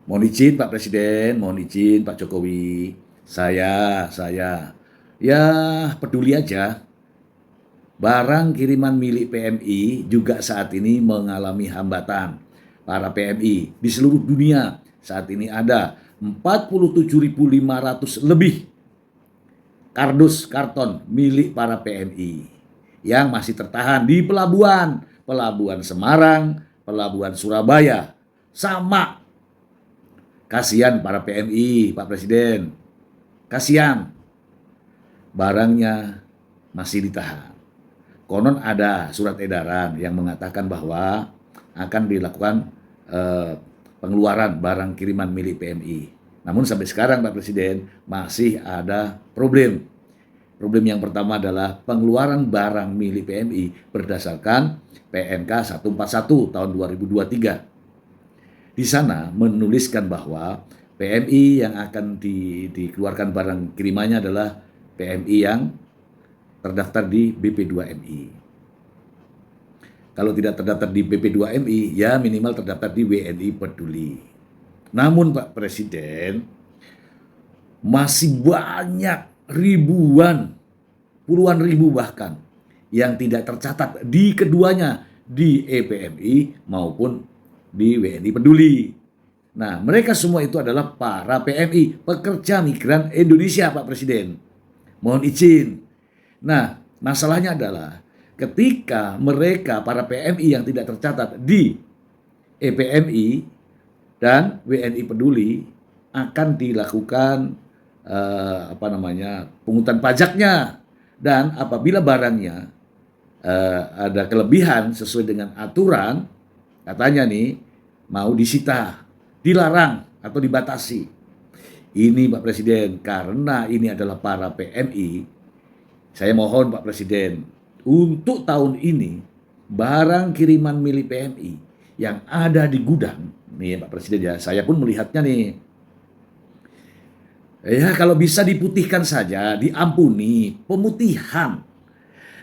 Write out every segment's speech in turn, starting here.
Mohon izin Pak Presiden, mohon izin Pak Jokowi. Saya ya peduli aja. Barang kiriman milik PMI juga saat ini mengalami hambatan. Para PMI di seluruh dunia saat ini ada 47.500 lebih kardus karton milik para PMI yang masih tertahan di pelabuhan Semarang, pelabuhan Surabaya. Sama, kasihan para PMI, Pak Presiden. Kasihan, barangnya masih ditahan. Konon ada surat edaran yang mengatakan bahwa akan dilakukan pengeluaran barang kiriman milik PMI. Namun sampai sekarang Pak Presiden masih ada problem. Problem yang pertama adalah pengeluaran barang milik PMI berdasarkan PMK 141 tahun 2023. Di sana menuliskan bahwa PMI yang akan dikeluarkan barang kirimannya adalah PMI yang terdaftar di BP2MI. Kalau tidak terdaftar di BP2MI, ya minimal terdaftar di WNI Peduli. Namun Pak Presiden, masih banyak ribuan, puluhan ribu bahkan, yang tidak tercatat di keduanya, di EPMI maupun di WNI Peduli. Nah, mereka semua itu adalah para PMI, pekerja migran Indonesia, Pak Presiden. Mohon izin. Nah, masalahnya adalah ketika mereka, para PMI yang tidak tercatat di EPMI dan WNI Peduli, akan dilakukan pungutan pajaknya, dan apabila barangnya ada kelebihan sesuai dengan aturan, katanya nih mau disita, dilarang atau dibatasi. Ini Pak Presiden, karena ini adalah para PMI, saya mohon Pak Presiden, untuk tahun ini barang kiriman milik PMI yang ada di gudang, nih Pak Presiden ya, saya pun melihatnya nih, ya kalau bisa diputihkan saja, diampuni pemutihan,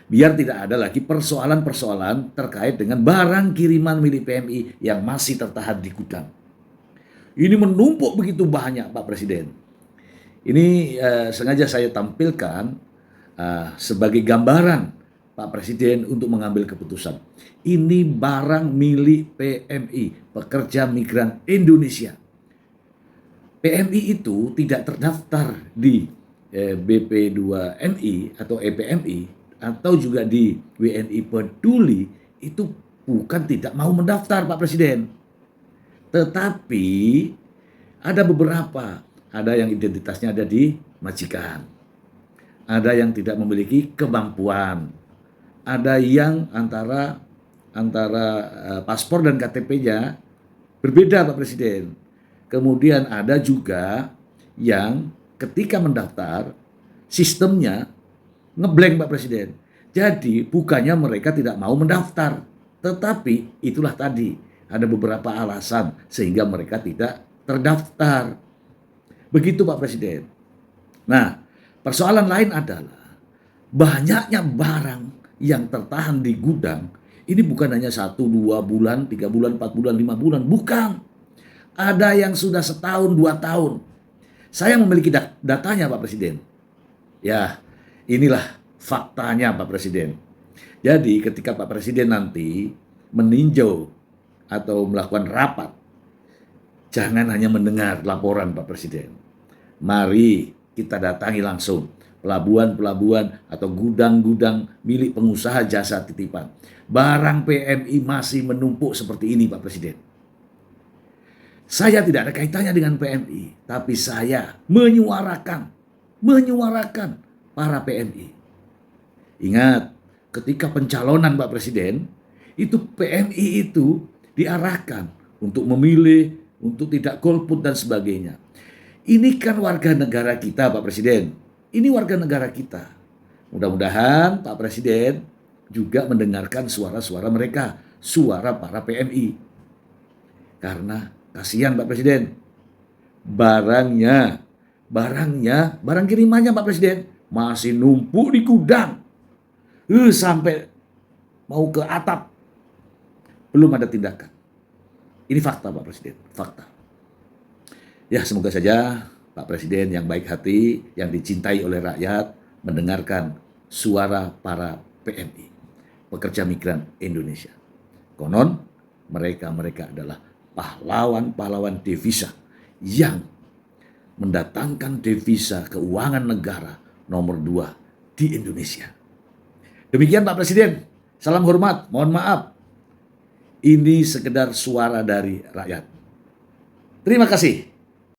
biar tidak ada lagi persoalan-persoalan terkait dengan barang kiriman milik PMI yang masih tertahan di gudang. Ini menumpuk begitu banyak Pak Presiden. Ini sengaja saya tampilkan sebagai gambaran Pak Presiden untuk mengambil keputusan. Ini barang milik PMI, pekerja migran Indonesia. PMI itu tidak terdaftar di BP2MI atau EPMI atau juga di WNI Peduli, itu bukan tidak mau mendaftar Pak Presiden. Tetapi ada beberapa, ada yang identitasnya ada di majikan, ada yang tidak memiliki kemampuan, ada yang antara paspor dan KTP-nya berbeda Pak Presiden. Kemudian ada juga yang ketika mendaftar sistemnya ngeblank Pak Presiden. Jadi bukannya mereka tidak mau mendaftar, tetapi itulah tadi, ada beberapa alasan sehingga mereka tidak terdaftar. Begitu Pak Presiden. Nah, persoalan lain adalah banyaknya barang yang tertahan di gudang. Ini bukan hanya 1, 2 bulan, 3 bulan, 4 bulan, 5 bulan. Bukan. Ada yang sudah setahun, 2 tahun. Saya memiliki datanya Pak Presiden. Ya, inilah faktanya Pak Presiden. Jadi ketika Pak Presiden nanti meninjau atau melakukan rapat, jangan hanya mendengar laporan Pak Presiden. Mari kita datangi langsung pelabuhan-pelabuhan atau gudang-gudang milik pengusaha jasa titipan. Barang PMI masih menumpuk seperti ini Pak Presiden. Saya tidak ada kaitannya dengan PMI, tapi saya menyuarakan para PMI. Ingat, ketika pencalonan Pak Presiden, itu PMI itu diarahkan untuk memilih, untuk tidak golput dan sebagainya. Ini kan warga negara kita Pak Presiden. Ini warga negara kita. Mudah-mudahan Pak Presiden juga mendengarkan suara-suara mereka, suara para PMI. Karena kasihan Pak Presiden, barang kirimannya Pak Presiden masih numpuk di gudang. Sampai mau ke atap, belum ada tindakan. Ini fakta Pak Presiden, fakta. Ya, semoga saja Pak Presiden yang baik hati, yang dicintai oleh rakyat, mendengarkan suara para PMI, pekerja migran Indonesia. Konon, mereka adalah pahlawan-pahlawan devisa yang mendatangkan devisa keuangan negara nomor 2 di Indonesia. Demikian Pak Presiden, salam hormat, mohon maaf. Ini sekedar suara dari rakyat. Terima kasih.